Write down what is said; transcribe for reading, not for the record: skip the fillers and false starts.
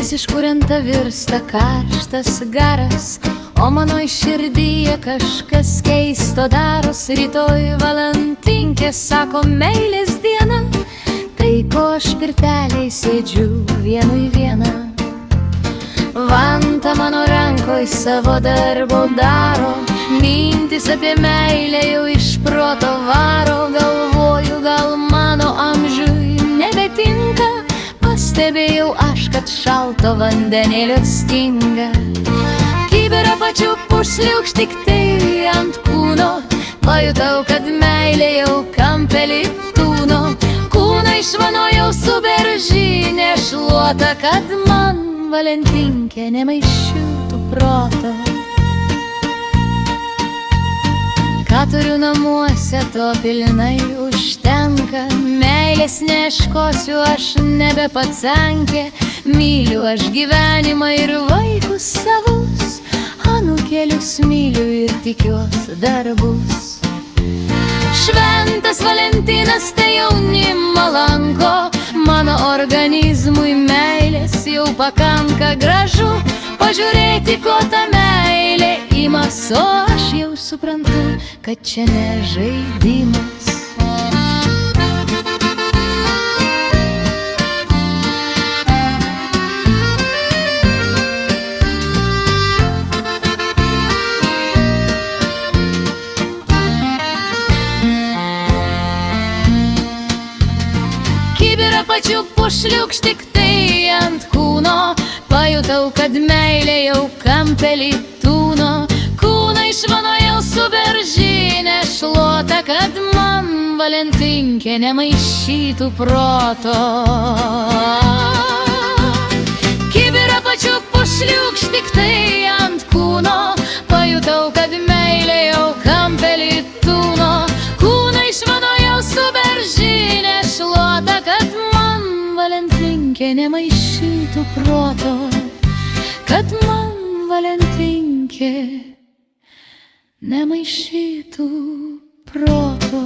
Mintis iškurianta virsta karštas garas, o mano širdyje kažkas keisto daros. Rytoj valantinkė sako meilės diena, tai ko aš pirteliai sėdžiu vienui viena. Vanta mano rankoj savo darbo daro, mintis apie meilę jau iš proto varo. Galvoju, gal mano amžiui nebetinka, pastebėjau aš, kad šalto vandenėlio stinga. Kibirą pačiupu šliūkšt tik tai ant kūno, pajutau, kad meilė jau kampelį tūno. Kūną išvanojau su beržinė šluota, kad man Valentinkė nemaišytų proto. Ką turiu namuose, to pilnai užtenka. Meilės neieškosiu, aš nebe patsankė. Myliu aš gyvenimą ir vaikus savus, anūkėlius myliu ir tikiuos dar bus. Šventas Valentinas tai jaunimo lanko, mano organizmui meilės jau pakanka. Gražu pažiūrėti, ko ta meilė imas, o aš jau suprantu, kad čia ne žaidimas. Kibirą pačiupu šliūkšt tik tai ant kūno, pajutau, kad meilė jau kampelį tūno. Kūną išvanojau su beržinė šluota, kad man Valentinkė nemaišytų proto. Kibirą pačiupu šliūkšt tik tai ant kūno, pajutau, kad meilė jau kampelį tūno. Kūną išvanojau su beržinė šluota, kad man Valentinkė nemaišytų proto, kad man Valentinkė nemaišytų proto.